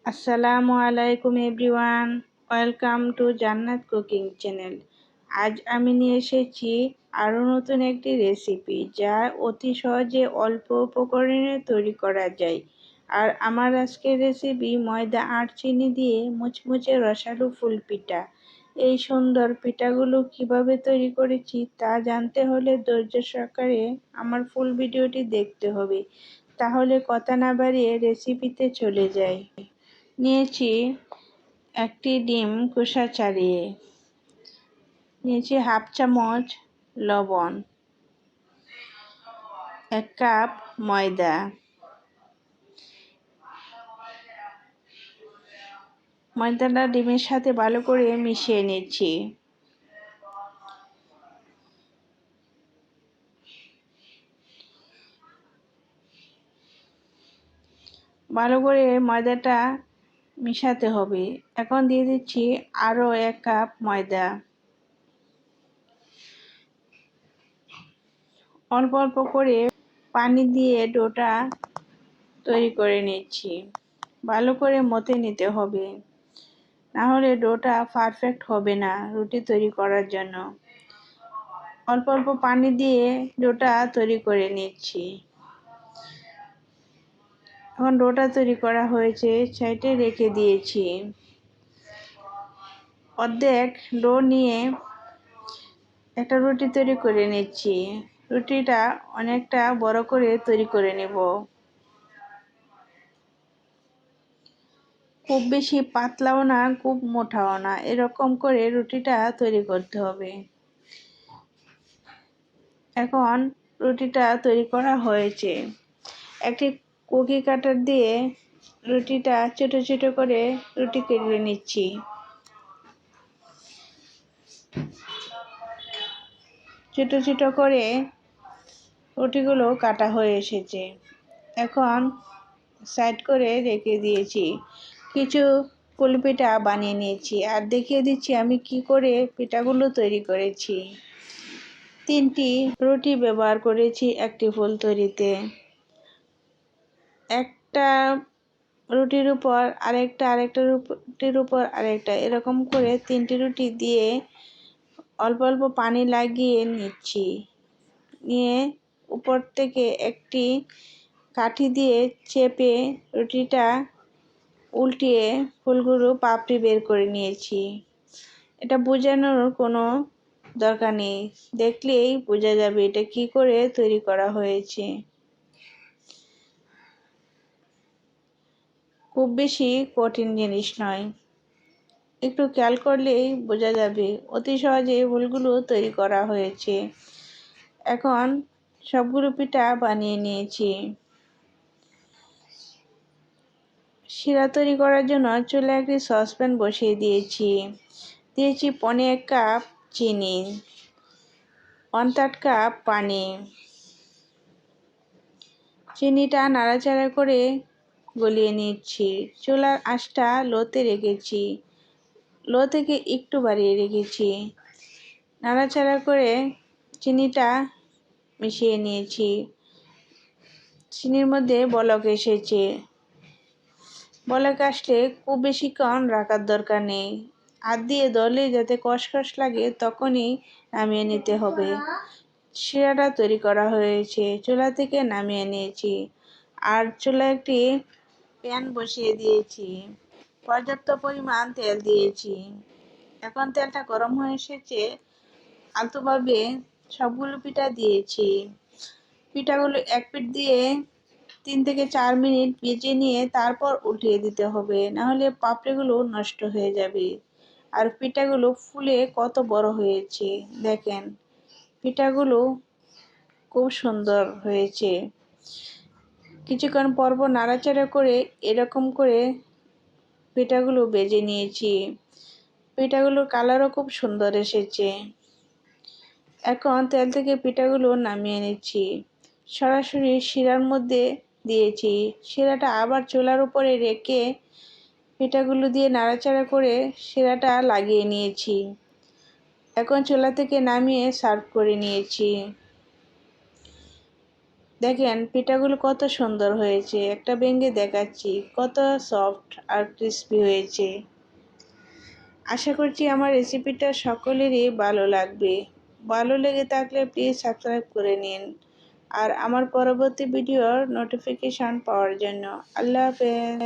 আসসালামু আলাইকুম everyone, welcome to জান্নাত কুকিং চ্যানেল। আজ আমি নিয়ে এসেছি আরও নতুন একটি রেসিপি, যা অতি সহজে অল্প উপকরণে তৈরি করা যায়। আর আমার আজকের রেসিপি ময়দা আর চিনি দিয়ে মুচমুচে রসালো ফুল পিঠা। এই সুন্দর পিঠাগুলো কিভাবে তৈরি করেছি তা জানতে হলে ধৈর্য সহকারে আমার ফুল ভিডিওটি দেখতে হবে। তাহলে কথা না বাড়িয়ে রেসিপিতে চলে যাই। নিয়েছি একটি ডিম খোসা ছাড়িয়ে, নিয়েছি হাফ চামচ লবণ, 1 কাপ ময়দা, ময়দাটা ডিমের সাথে ভালো করে মিশিয়ে নিচ্ছি। ভালো করে ময়দাটা মিশাতে হবে। এখন দিয়ে দিচ্ছি আরও 1 কাপ ময়দা। অল্প অল্প করে পানি দিয়ে ডোটা তৈরি করে নিচ্ছি। ভালো করে মথে নিতে হবে, না হলে ডোটা পারফেক্ট হবে না রুটি তৈরি করার জন্য। অল্প অল্প পানি দিয়ে ডোটা তৈরি করে নিচ্ছি। এখন ডোটা তৈরি করা হয়েছে, সাইডে রেখে দিয়েছি। অর্ধেক ডো নিয়ে একটা রুটি তৈরি করে নিচ্ছি। রুটিটা অনেকটা বড় করে তৈরি করে নেব। খুব বেশি পাতলাও না, খুব মোটাও না, এরকম করে রুটিটা তৈরি করতে হবে। এখন রুটিটা তৈরি করা হয়েছে। একটি কুকি কাটার দিয়ে রুটিটা ছোট ছোট করে রুটি কেটে নিচ্ছি। ছোট ছোট করে রুটিগুলো কাটা হয়ে এসেছে। এখন সাইড করে রেখে দিয়েছি। কিছু পুলি পিঠা বানিয়ে নিয়েছি আর দেখিয়ে দিচ্ছি আমি কি করে পিঠাগুলো তৈরি করেছি। 3টি রুটি ব্যবহার করেছি একটি ফুল তৈরিতে। একটা রুটির উপর আরেকটা রুটির উপর আরেকটা, এরকম করে 3টি রুটি দিয়ে অল্প অল্প পানি লাগিয়ে নিচ্ছি। নিয়ে উপর থেকে একটি কাঠি দিয়ে চেপে রুটিটা উল্টিয়ে ফুলগুলো পাপড়ি বের করে নিয়েছি। এটা বোঝানোর কোনো দরকার নেই, দেখলেই বোঝা যাবে এটা কি করে তৈরি করা হয়েছে। খুব বেশি কঠিন জিনিস নয়, একটু খেয়াল করলেই বোঝা যাবে। অতি সহজে ফুলগুলো তৈরি করা হয়েছে। এখন সবগুলো পিঠা বানিয়ে নিয়েছি। শিরা তৈরি করার জন্য চুলায় একটি সসপ্যান বসিয়ে দিয়েছি। দিয়েছি 1.25 কাপ চিনি, 1/3 কাপ পানি। চিনিটা নাড়াচাড়া করে গলিয়ে নিচ্ছি। চুলার আঁচটা লোতে রেখেছি, লো থেকে একটু বাড়িয়ে রেখেছি। নাড়াচাড়া করে চিনিটা মিশিয়ে নিয়েছি। চিনির মধ্যে বলক এসেছে। বলক আসলে খুব বেশিক্ষণ রাখার দরকার নেই। হাত দিয়ে ধরলে যাতে কষকষ লাগে তখনই নামিয়ে নিতে হবে। শিরাটা তৈরি করা হয়েছে, চুলা থেকে নামিয়ে নিয়েছি। আর চুলায় একটি প্যান বসিয়ে দিয়েছি, পর্যাপ্ত পরিমাণ তেল দিয়েছি। এখন তেলটা গরম হয়ে এসেছে, আলতোভাবে সবগুলো পিঠা দিয়েছি। পিঠাগুলো এক পিঠ দিয়ে 3 থেকে 4 মিনিট ভেজে নিয়ে তারপর উল্টিয়ে দিতে হবে, নাহলে পাপড়িগুলো নষ্ট হয়ে যাবে। আর পিঠাগুলো ফুলে কত বড় হয়েছে দেখেন, পিঠাগুলো খুব সুন্দর হয়েছে। কিছুক্ষণ পর পর নাড়াচাড়া করে এরকম করে পিঠাগুলো ভেজে নিয়েছি। পিঠাগুলোর কালারও খুব সুন্দর এসেছে। এখন তেল থেকে পিঠাগুলো নামিয়ে নিচ্ছি। সরাসরি শিরার মধ্যে দিয়েছি। শিরাটা আবার চুলার উপরে রেখে পিঠাগুলো দিয়ে নাড়াচাড়া করে শিরাটা লাগিয়ে নিয়েছি। এখন চুলা থেকে নামিয়ে সার্ভ করে নিয়েছি। দেখেন পিঠাগুলো কত সুন্দর হয়েছে, একটা ভেঙে দেখাচ্ছি, কত সফট আর ক্রিস্পি হয়েছে। আশা করছি আমার রেসিপিটা সকলেরই ভালো লাগবে। ভালো লেগে থাকলে প্লিজ সাবস্ক্রাইব করে নিন আর আমার পরবর্তী ভিডিওর নোটিফিকেশন পাওয়ার জন্য। আল্লাহ হাফেজ।